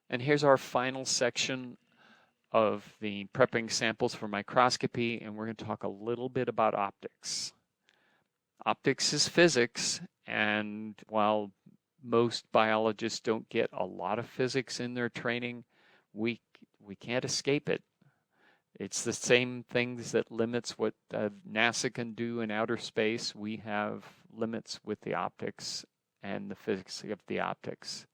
And here's our final section of the prepping samples for microscopy, and we're going to talk a little bit about optics. Optics is physics, and while most biologists don't get a lot of physics in their training, we can't escape it. It's the same things that limits what NASA can do in outer space. We have limits with the optics and the physics of the optics.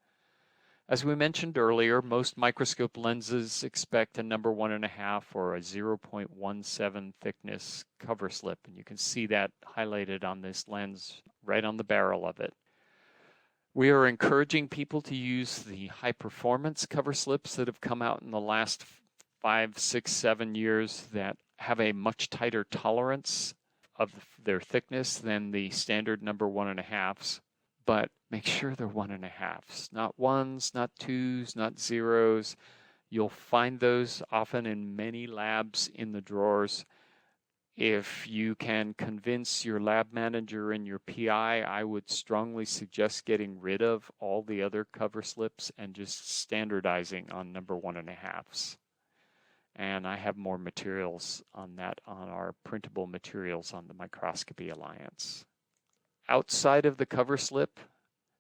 As we mentioned earlier, most microscope lenses expect a number 1.5 or a 0.17 thickness cover slip, and you can see that highlighted on this lens right on the barrel of it. We are encouraging people to use the high performance cover slips that have come out in the last 5, 6, 7 years that have a much tighter tolerance of their thickness than the standard number 1.5s. But make sure they're 1.5s, not 1s, not 2s, not 0s. You'll find those often in many labs in the drawers. If you can convince your lab manager and your PI, I would strongly suggest getting rid of all the other cover slips and just standardizing on number 1.5s. And I have more materials on that on our printable materials on the Microscopy Alliance. Outside of the cover slip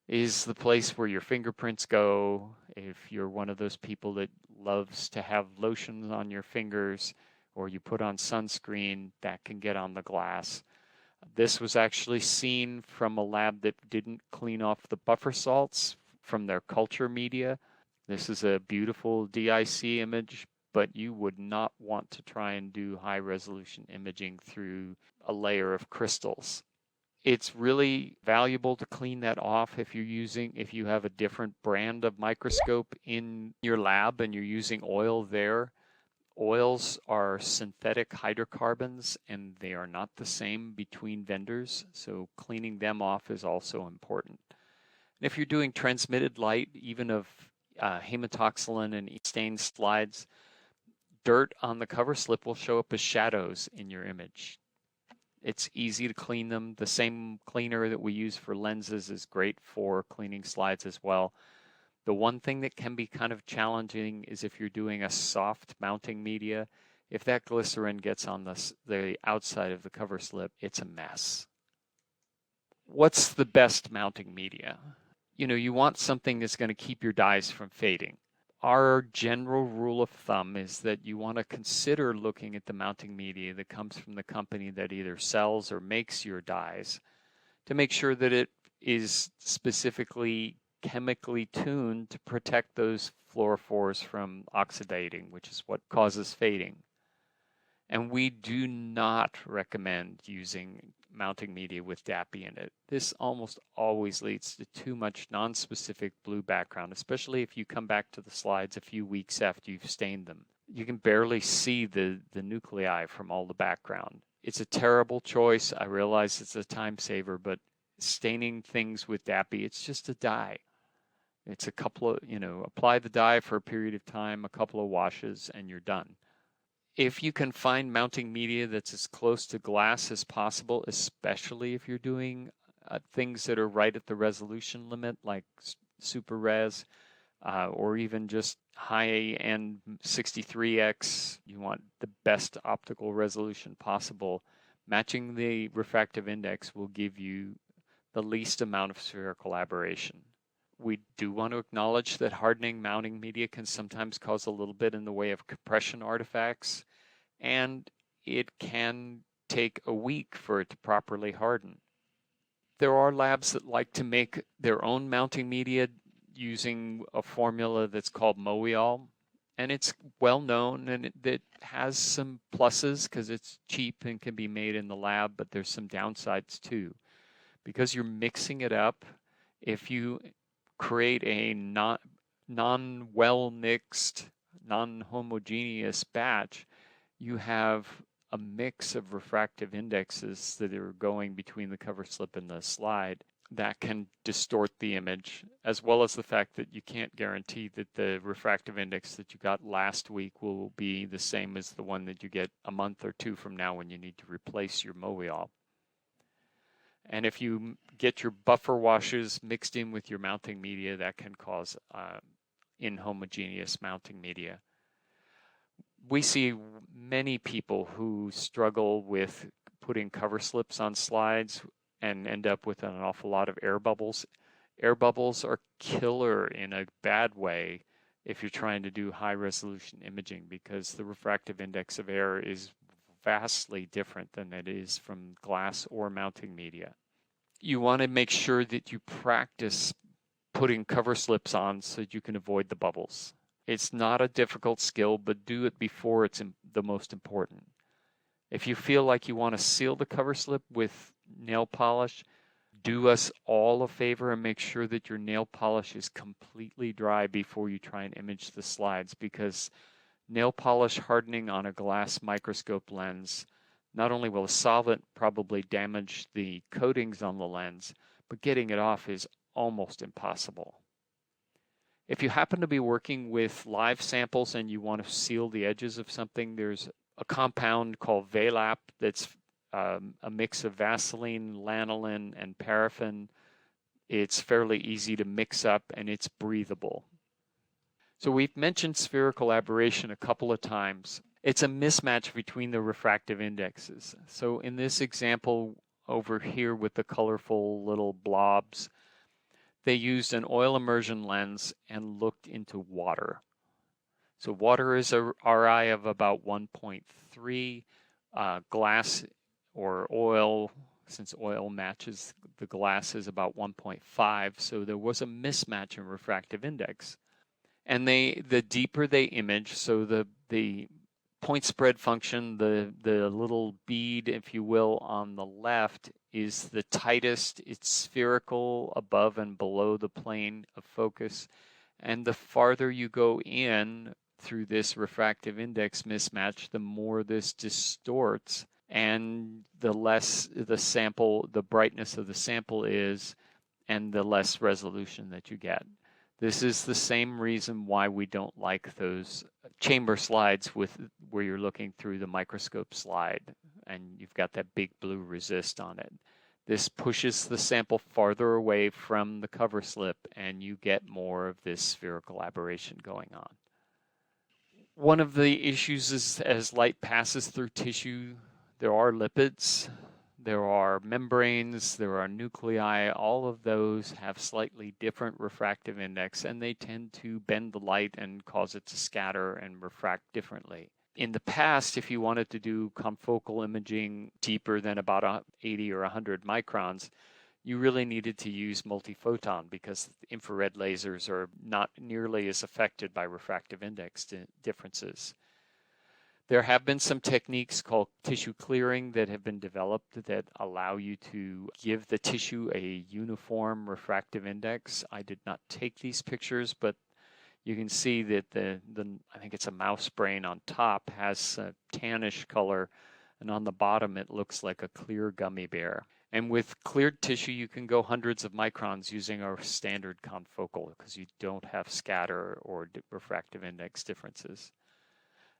is the place where your fingerprints go. If you're one of those people that loves to have lotions on your fingers or you put on sunscreen, that can get on the glass. This was actually seen from a lab that didn't clean off the buffer salts from their culture media. This is a beautiful DIC image, but you would not want to try and do high resolution imaging through a layer of crystals. It's really valuable to clean that off if you have a different brand of microscope in your lab and you're using oil there. Oils are synthetic hydrocarbons and they are not the same between vendors, so cleaning them off is also important. And if you're doing transmitted light, even of hematoxylin and stain slides, dirt on the cover slip will show up as shadows in your image. It's easy to clean them. The same cleaner that we use for lenses is great for cleaning slides as well. The one thing that can be kind of challenging is if you're doing a soft mounting media, if that glycerin gets on the outside of the cover slip, it's a mess. What's the best mounting media? You want something that's going to keep your dyes from fading. Our general rule of thumb is that you want to consider looking at the mounting media that comes from the company that either sells or makes your dyes to make sure that it is specifically chemically tuned to protect those fluorophores from oxidating, which is what causes fading. And we do not recommend using mounting media with DAPI in it. This almost always leads to too much non-specific blue background, especially if you come back to the slides a few weeks after you've stained them. You can barely see the nuclei from all the background. It's a terrible choice. I realize it's a time saver, but staining things with DAPI, it's just a dye. It's a couple of, apply the dye for a period of time, a couple of washes, and you're done. If you can find mounting media that's as close to glass as possible, especially if you're doing things that are right at the resolution limit, like super res, or even just high-end 63x, you want the best optical resolution possible. Matching the refractive index will give you the least amount of spherical aberration. We do want to acknowledge that hardening mounting media can sometimes cause a little bit in the way of compression artifacts, and it can take a week for it to properly harden. There are labs that like to make their own mounting media using a formula that's called Mowiol, and it's well known and it has some pluses because it's cheap and can be made in the lab, but there's some downsides too. Because you're mixing it up, if you create a non-well mixed, non-homogeneous batch, you have a mix of refractive indexes that are going between the cover slip and the slide that can distort the image, as well as the fact that you can't guarantee that the refractive index that you got last week will be the same as the one that you get a month or two from now when you need to replace your Mowiol. And if you get your buffer washes mixed in with your mounting media, that can cause inhomogeneous mounting media. We see many people who struggle with putting cover slips on slides and end up with an awful lot of air bubbles. Air bubbles are killer in a bad way if you're trying to do high resolution imaging, because the refractive index of air is vastly different than it is from glass or mounting media. You want to make sure that you practice putting cover slips on so that you can avoid the bubbles. It's not a difficult skill, but do it before it's the most important. If you feel like you want to seal the cover slip with nail polish, do us all a favor and make sure that your nail polish is completely dry before you try and image the slides, because nail polish hardening on a glass microscope lens, not only will a solvent probably damage the coatings on the lens, but getting it off is almost impossible. If you happen to be working with live samples and you want to seal the edges of something, there's a compound called Velap that's a mix of Vaseline, lanolin, and paraffin. It's fairly easy to mix up and it's breathable. So we've mentioned spherical aberration a couple of times. It's a mismatch between the refractive indexes. So in this example over here with the colorful little blobs, they used an oil immersion lens and looked into water. So water is a RI of about 1.3. Glass or oil, since oil matches the glass, is about 1.5. So there was a mismatch in refractive index. And the deeper they image, so the point spread function, the little bead, if you will, on the left is the tightest. It's spherical above and below the plane of focus. And the farther you go in through this refractive index mismatch, the more this distorts and the less the brightness of the sample is, and the less resolution that you get. This is the same reason why we don't like those chamber slides where you're looking through the microscope slide and you've got that big blue resist on it. This pushes the sample farther away from the cover slip and you get more of this spherical aberration going on. One of the issues is as light passes through tissue, there are lipids, there are membranes, there are nuclei. All of those have slightly different refractive index, and they tend to bend the light and cause it to scatter and refract differently. In the past, if you wanted to do confocal imaging deeper than about 80 or 100 microns, you really needed to use multiphoton because infrared lasers are not nearly as affected by refractive index differences. There have been some techniques called tissue clearing that have been developed that allow you to give the tissue a uniform refractive index. I did not take these pictures, but you can see that I think it's a mouse brain on top has a tannish color, and on the bottom it looks like a clear gummy bear. And with cleared tissue, you can go hundreds of microns using our standard confocal because you don't have scatter or refractive index differences.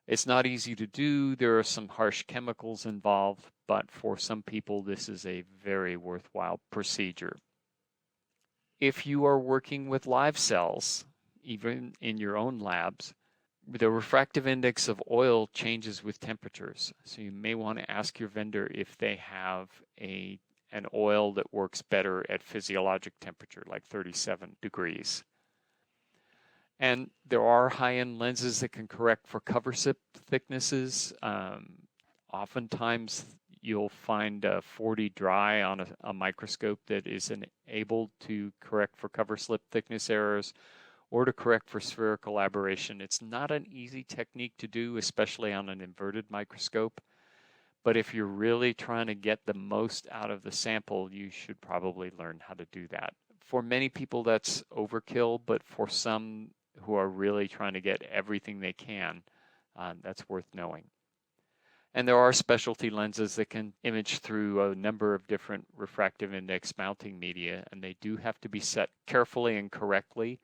It's not easy to do. There are some harsh chemicals involved, but for some people, this is a very worthwhile procedure. If you are working with live cells, even in your own labs, the refractive index of oil changes with temperatures. So you may want to ask your vendor if they have an oil that works better at physiologic temperature, like 37 degrees. And there are high-end lenses that can correct for cover slip thicknesses. Oftentimes, you'll find a 40 dry on a microscope that is able to correct for cover slip thickness errors or to correct for spherical aberration. It's not an easy technique to do, especially on an inverted microscope. But if you're really trying to get the most out of the sample, you should probably learn how to do that. For many people, that's overkill, but for some who are really trying to get everything they can, that's worth knowing. And there are specialty lenses that can image through a number of different refractive index mounting media, and they do have to be set carefully and correctly.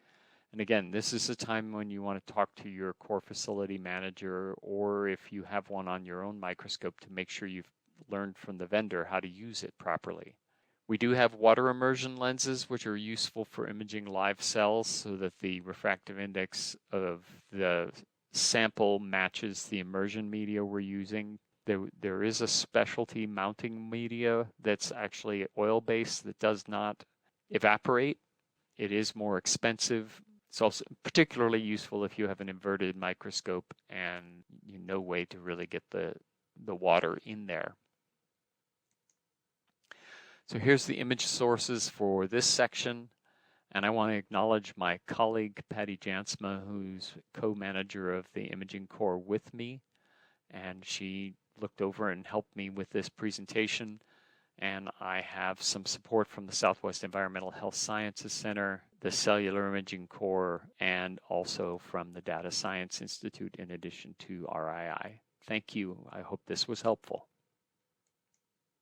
And again, this is a time when you want to talk to your core facility manager, or if you have one on your own microscope, to make sure you've learned from the vendor how to use it properly. We do have water immersion lenses, which are useful for imaging live cells so that the refractive index of the sample matches the immersion media we're using. There is a specialty mounting media that's actually oil-based that does not evaporate. It is more expensive. It's also particularly useful if you have an inverted microscope and no way to really get the water in there. So here's the image sources for this section, and I want to acknowledge my colleague Patty Jansma, who's co-manager of the imaging core with me, and she looked over and helped me with this presentation. And I have some support from the Southwest Environmental Health Sciences Center, the Cellular Imaging Core, and also from the Data Science Institute in addition to RII. Thank you. I hope this was helpful.